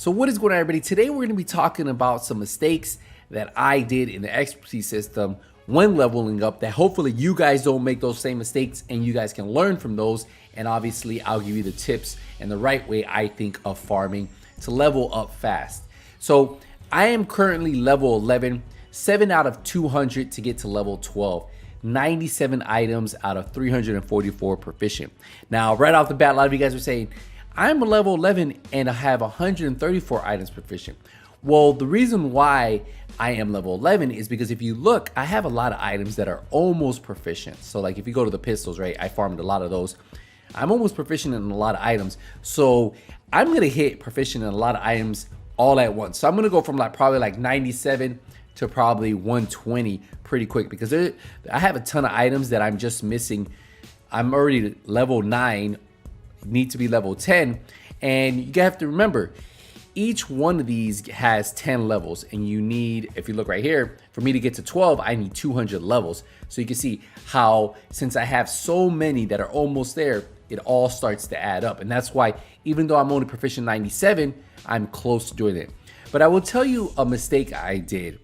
So what is going on, everybody? Today we're going to be talking about some mistakes that I did in the expertise system when leveling up, that hopefully you guys don't make those same mistakes and you guys can learn from those. And obviously I'll give you the tips and the right way I think of farming to level up fast. So I am currently level 11, 7 out of 200 to get to level 12. 97 items out of 344 proficient. Now, right off the bat, a lot of you guys are saying, I'm a level 11 and I have 134 items proficient. Well, the reason why I am level 11 is because if you look, I have a lot of items that are almost proficient. So like if you go to the pistols, right, I farmed a lot of those. I'm almost proficient in a lot of items. So I'm going to hit proficient in a lot of items all at once. So I'm going to go from probably 97 to probably 120 pretty quick, because I have a ton of items that I'm just missing. I'm already level 9, need to be level 10, and you have to remember each one of these has 10 levels, and you need, if you look right here, for me to get to 12 I need 200 levels. So you can see how, since I have so many that are almost there, it all starts to add up. And that's why even though I'm only proficient 97, I'm close to doing it. But I will tell you a mistake I did.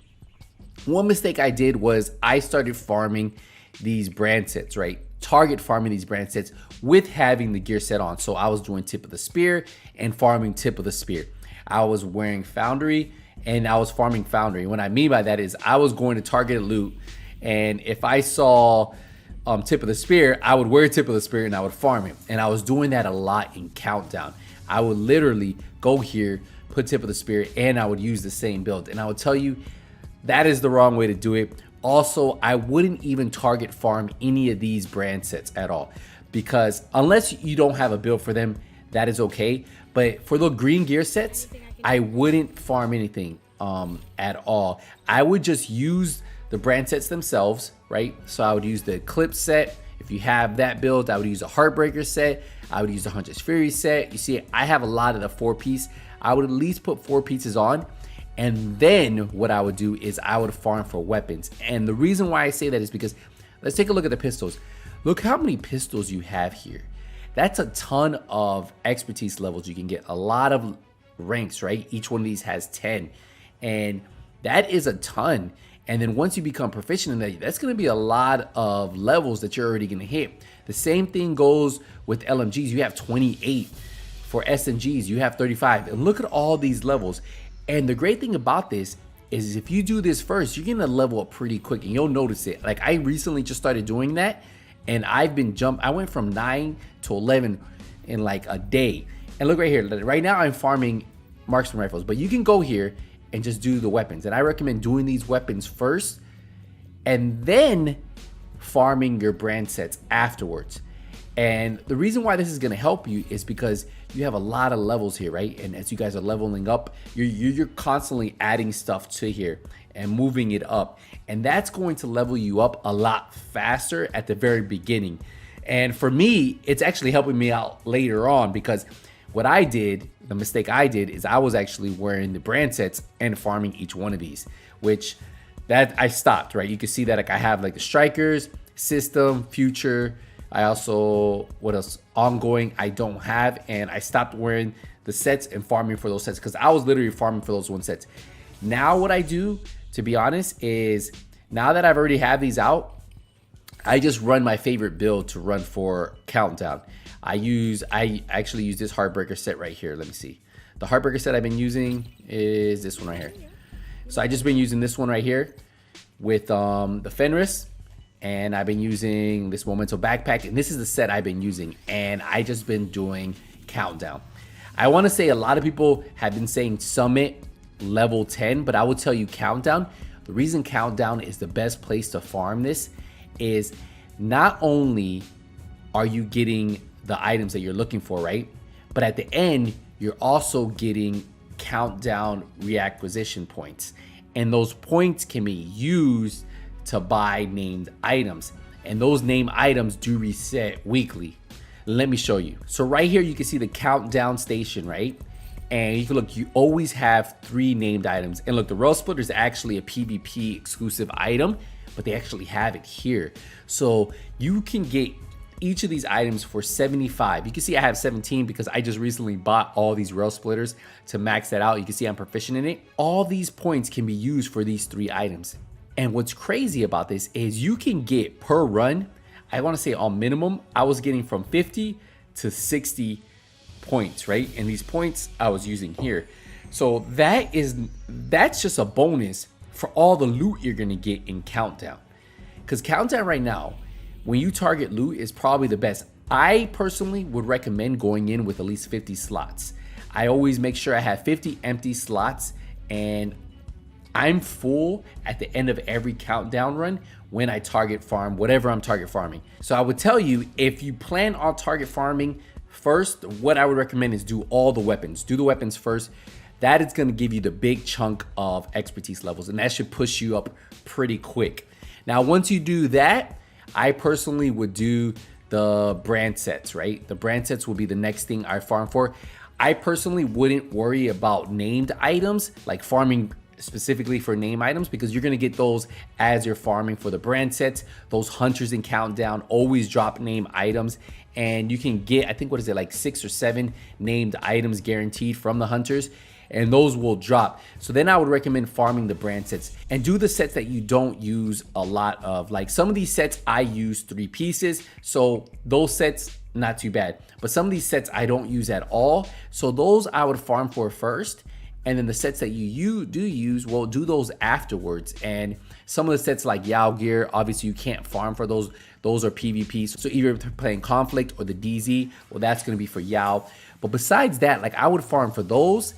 One mistake I did was I started farming these brand sets, right? Target farming these brand sets with having the gear set on. So I was doing tip of the spear and farming tip of the spear. I was wearing foundry and I was farming foundry. What I mean by that is I was going to target loot, and if I saw tip of the spear, I would wear tip of the spear and I would farm it. And I was doing that a lot in Countdown. I would literally go here, put tip of the spear, and I would use the same build. And I would tell you, that is the wrong way to do it. Also, I wouldn't even target farm any of these brand sets at all, because unless you don't have a build for them, that is okay. But for the green gear sets, I wouldn't farm anything at all. I would just use the brand sets themselves, right? So I would use the Eclipse set. If you have that build, I would use a Heartbreaker set. I would use the Hunter's Fury set. You see, I have a lot of the 4-piece. I would at least put 4 pieces on. And then what I would do is I would farm for weapons. And the reason why I say that is because let's take a look at the pistols. Look how many pistols you have here. That's a ton of expertise levels you can get. A lot of ranks, right? Each one of these has 10. And that is a ton. And then once you become proficient in that, that's going to be a lot of levels that you're already going to hit. The same thing goes with LMGs. You have 28. For SMGs, you have 35. And look at all these levels. And the great thing about this is if you do this first, you're gonna level up pretty quick and you'll notice it. Like I recently just started doing that, and I've been I went from 9 to 11 in like a day. And look right here, right now I'm farming marksman rifles, but you can go here and just do the weapons. And I recommend doing these weapons first and then farming your brand sets afterwards. And the reason why this is going to help you is because you have a lot of levels here, right? And as you guys are leveling up, you're constantly adding stuff to here and moving it up. And that's going to level you up a lot faster at the very beginning. And for me, it's actually helping me out later on, because what I did, the mistake I did, is I was actually wearing the brand sets and farming each one of these, which that I stopped, right? You can see that like I have like the strikers, system, future. I also, what else? Ongoing, I don't have, and I stopped wearing the sets and farming for those sets because I was literally farming for those one sets. Now what I do, to be honest, is now that I've already have these out, I just run my favorite build to run for Countdown. I actually use this Heartbreaker set right here. Let me see. The Heartbreaker set I've been using is this one right here. So I just been using this one right here with the Fenris. And I've been using this Memento backpack, and this is the set I've been using, and I just been doing Countdown. I want to say a lot of people have been saying Summit level 10, but I will tell you Countdown. The reason Countdown is the best place to farm this is not only are you getting the items that you're looking for, right? But at the end, you're also getting Countdown reacquisition points, and those points can be used to buy named items, and those named items do reset weekly. Let me show you. So right here you can see the Countdown station, right? And you can look, you always have 3 named items. And look, the Rail Splitter is actually a PvP exclusive item, but they actually have it here. So you can get each of these items for 75. You can see I have 17 because I just recently bought all these rail splitters to max that out. You can see I'm proficient in it. All these points can be used for these 3 items. And what's crazy about this is you can get per run, I want to say on minimum, I was getting from 50 to 60 points, right? And these points I was using here. So that's just a bonus for all the loot you're gonna get in Countdown. Because Countdown right now, when you target loot, is probably the best. I personally would recommend going in with at least 50 slots. I always make sure I have 50 empty slots, and I'm full at the end of every Countdown run when I target farm whatever I'm target farming. So I would tell you, if you plan on target farming first, what I would recommend is do all the weapons. Do the weapons first. That is going to give you the big chunk of expertise levels, and that should push you up pretty quick. Now, once you do that, I personally would do the brand sets, right? The brand sets will be the next thing I farm for. I personally wouldn't worry about named items, like farming specifically for name items, because you're going to get those as you're farming for the brand sets. Those hunters in Countdown always drop name items, and you can get, I think, what is it, like 6 or 7 named items guaranteed from the hunters, and those will drop. So then I would recommend farming the brand sets and do the sets that you don't use a lot of. Like some of these sets I use 3 pieces, so those sets not too bad, but some of these sets I don't use at all, so those I would farm for first. And then the sets that you do use, well, do those afterwards. And some of the sets like Yao gear, obviously you can't farm for those. Those are PvP. So either playing Conflict or the DZ, well, that's going to be for Yao. But besides that, like I would farm for those.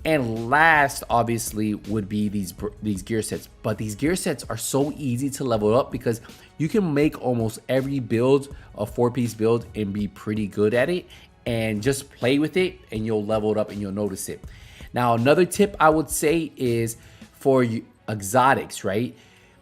And last, obviously, would be these gear sets. But these gear sets are so easy to level up because you can make almost every build a 4-piece build and be pretty good at it. And just play with it and you'll level it up and you'll notice it. Now, another tip I would say is for exotics, right?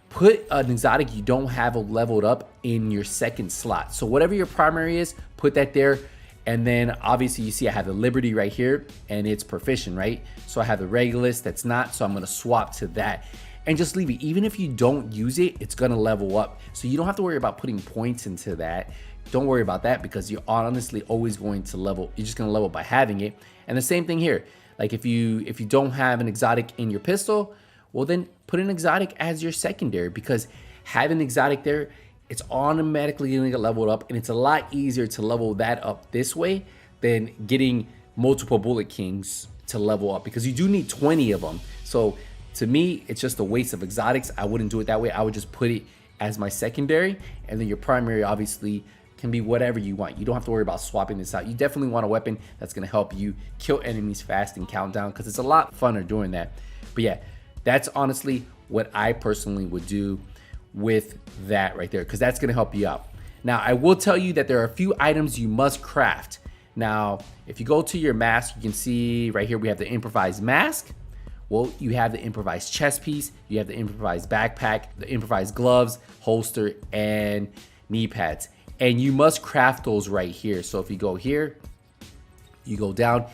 Put an exotic you don't have leveled up in your second slot. So whatever your primary is, put that there. And then obviously you see I have the Liberty right here and it's proficient, right? So I have the Regulus that's not, so I'm gonna swap to that and just leave it. Even if you don't use it, it's gonna level up. So you don't have to worry about putting points into that. Don't worry about that because you're honestly always going to level. You're just gonna level by having it. And the same thing here. Like if you don't have an exotic in your pistol, well then put an exotic as your secondary, because having exotic there, it's automatically gonna get leveled up, and it's a lot easier to level that up this way than getting multiple Bullet Kings to level up, because you do need 20 of them. So to me, it's just a waste of exotics. I wouldn't do it that way. I would just put it as my secondary, and then your primary obviously can be whatever you want. You don't have to worry about swapping this out. You definitely want a weapon that's gonna help you kill enemies fast in Countdown, because it's a lot funner doing that. But yeah, that's honestly what I personally would do with that right there, because that's gonna help you out. Now, I will tell you that there are a few items you must craft. Now, if you go to your mask, you can see right here we have the improvised mask. Well, you have the improvised chest piece, you have the improvised backpack, the improvised gloves, holster, and knee pads. And you must craft those right here. So if you go here, you go down.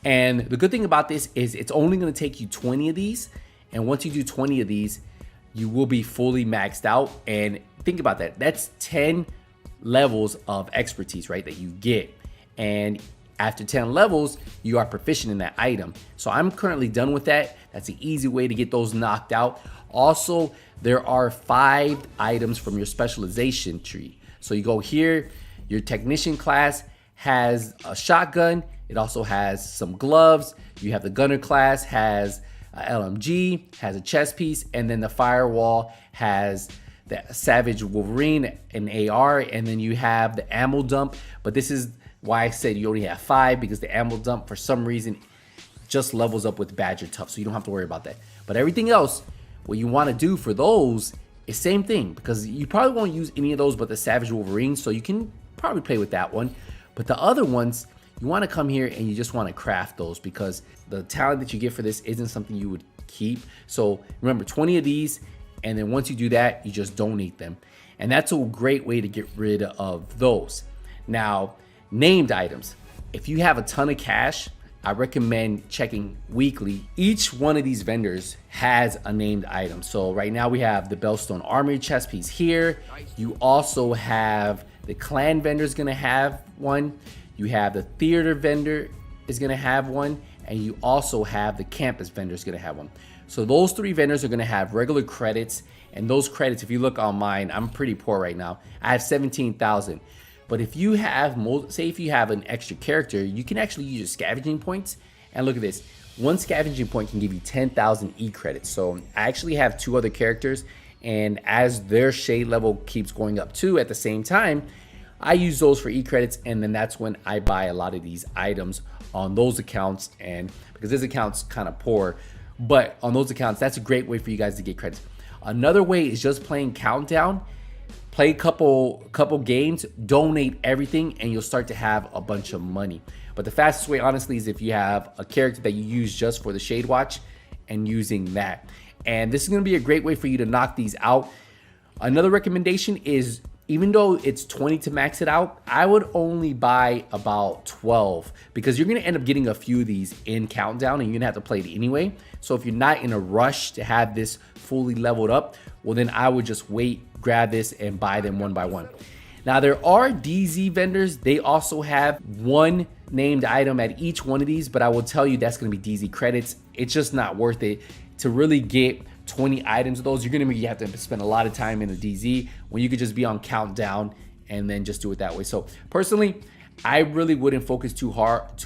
And the good thing about this is it's only gonna take you 20 of these. And once you do 20 of these, you will be fully maxed out. And think about that. That's 10 levels of expertise, right, that you get. And after 10 levels, you are proficient in that item. So I'm currently done with that. That's an easy way to get those knocked out. Also, there are 5 items from your specialization tree. So you go here, your technician class has a shotgun. It also has some gloves. You have the gunner class, has a LMG, has a chest piece, and then the firewall has the Savage Wolverine, an AR, and then you have the ammo dump. But this is why I said you only have 5, because the ammo dump for some reason just levels up with Badger Tough, so you don't have to worry about that. But everything else, what you want to do for those is same thing, because you probably won't use any of those but the Savage Wolverine, so you can probably play with that one. But the other ones, you want to come here and you just want to craft those, because the talent that you get for this isn't something you would keep. So remember, 20 of these, and then once you do that, you just donate them. And that's a great way to get rid of those. Now, named items. If you have a ton of cash, I recommend checking weekly. Each one of these vendors has a named item. So right now we have the Bellstone Armory chest piece here. You also have The clan vendor is gonna have one. You have the theater vendor is gonna have one, and you also have the campus vendor is gonna have one. So those 3 vendors are gonna have regular credits, and those credits, if you look on mine, I'm pretty poor right now. I have 17,000. But if you have, say if you have an extra character, you can actually use your scavenging points. And look at this, one scavenging point can give you 10,000 E credits. So I actually have 2 other characters, and as their shade level keeps going up too at the same time, I use those for E credits, and then that's when I buy a lot of these items on those accounts. And because this account's kind of poor, but on those accounts, that's a great way for you guys to get credits. Another way is just playing Countdown. Play a couple games, donate everything, and you'll start to have a bunch of money. But the fastest way, honestly, is if you have a character that you use just for the Shade Watch and using that. And this is going to be a great way for you to knock these out. Another recommendation is, even though it's 20 to max it out, I would only buy about 12, because you're going to end up getting a few of these in Countdown, and you're going to have to play it anyway. So if you're not in a rush to have this fully leveled up, well, then I would just wait, grab this, and buy them one by one. Now, there are DZ vendors. They also have one named item at each one of these, but I will tell you that's going to be DZ credits. It's just not worth it to really get 20 items of those. You're going to have to spend a lot of time in the DZ when you could just be on Countdown and then just do it that way. So personally, I really wouldn't focus too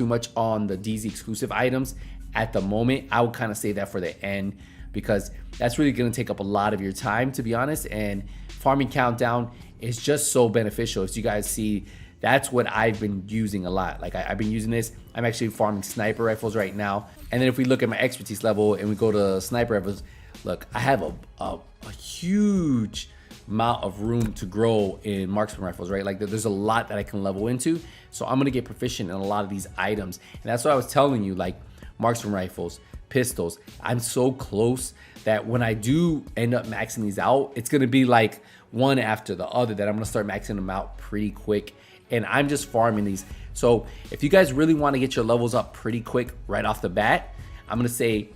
much on the DZ exclusive items at the moment. I would kind of save that for the end, because that's really going to take up a lot of your time, to be honest. And farming Countdown is just so beneficial. As you guys see, that's what I've been using a lot. Like I've been using this. I'm actually farming sniper rifles right now. And then if we look at my expertise level and we go to sniper rifles, look, I have a huge amount of room to grow in marksman rifles, right? Like there's a lot that I can level into. So I'm gonna get proficient in a lot of these items. And that's what I was telling you, like marksman rifles, pistols. I'm so close that when I do end up maxing these out, it's gonna be like one after the other, that I'm gonna start maxing them out pretty quick. And I'm just farming these. So if you guys really wanna get your levels up pretty quick right off the bat, I'm gonna say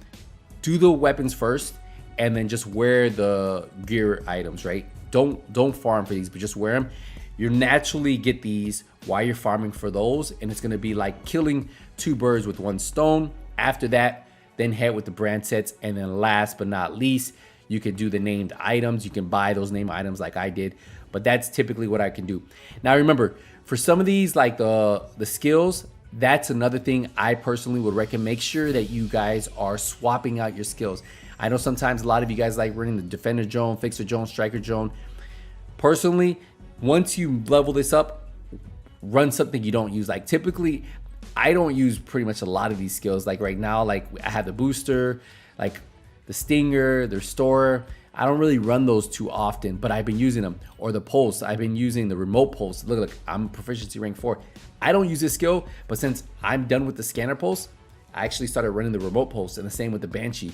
do the weapons first, and then just wear the gear items, right? Don't farm for these, but just wear them. You naturally get these while you're farming for those, and it's gonna be like killing 2 birds with 1 stone. After that, then head with the brand sets, and then last but not least, you can do the named items. You can buy those named items like I did, but that's typically what I can do. Now remember, for some of these, like the skills, that's another thing I personally would recommend. Make sure that you guys are swapping out your skills. I know sometimes a lot of you guys like running the defender drone, fixer drone, striker drone. Personally, once you level this up, run something you don't use. Like typically, I don't use pretty much a lot of these skills. Like right now, like I have the booster, like the stinger, the restorer. I don't really run those too often, but I've been using them. Or the pulse, I've been using the remote pulse. Look, I'm proficiency rank 4. I don't use this skill, but since I'm done with the scanner pulse, I actually started running the remote pulse, and the same with the Banshee.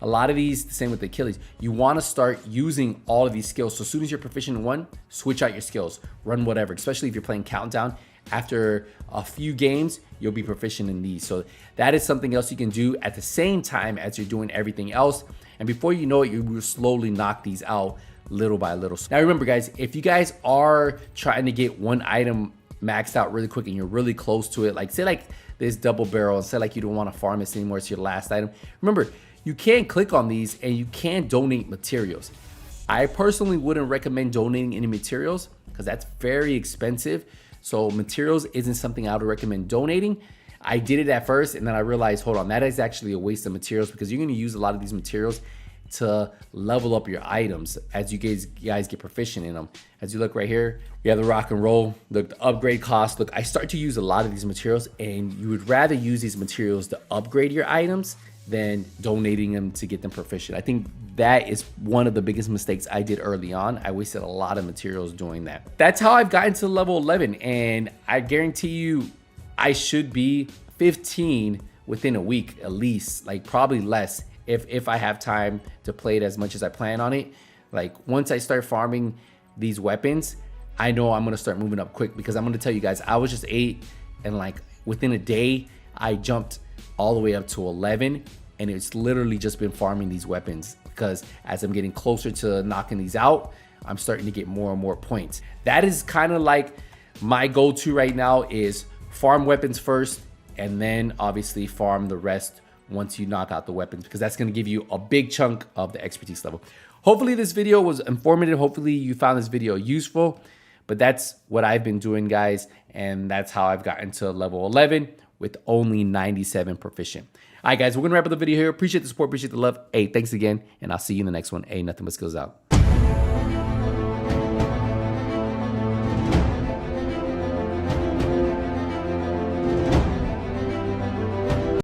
A lot of these, the same with the Achilles. You want to start using all of these skills. So as soon as you're proficient in one, switch out your skills. Run whatever, especially if you're playing Countdown. After a few games, you'll be proficient in these. So that is something else you can do at the same time as you're doing everything else. And before you know it, you will slowly knock these out little by little. Now remember guys, if you guys are trying to get one item maxed out really quick and you're really close to it, like say like this double barrel, and say like you don't want to farm this anymore, it's your last item. Remember, you can click on these and you can donate materials. I personally wouldn't recommend donating any materials because that's very expensive. So materials isn't something I would recommend donating. I did it at first and then I realized, hold on, that is actually a waste of materials because you're gonna use a lot of these materials to level up your items as you guys get proficient in them. As you look right here, we have the rock and roll, look, the upgrade cost. Look, I start to use a lot of these materials, and you would rather use these materials to upgrade your items than donating them to get them proficient. I think that is one of the biggest mistakes I did early on. I wasted a lot of materials doing that. That's how I've gotten to level 11, and I guarantee you I should be 15 within a week at least, like probably less if I have time to play it as much as I plan on it. Like once I start farming these weapons, I know I'm gonna start moving up quick, because I'm gonna tell you guys, I was just 8 and like within a day I jumped all the way up to 11, and it's literally just been farming these weapons, because as I'm getting closer to knocking these out, I'm starting to get more and more points. That is kind of like my go-to right now, is farm weapons first, and then obviously farm the rest once you knock out the weapons, because that's going to give you a big chunk of the expertise level. Hopefully this video was informative. Hopefully you found this video useful, but that's what I've been doing, guys. And that's how I've gotten to level 11 with only 97 proficient. All right, guys, we're going to wrap up the video here. Appreciate the support. Appreciate the love. Hey, thanks again. And I'll see you in the next one. Hey, Nothing But Skills out.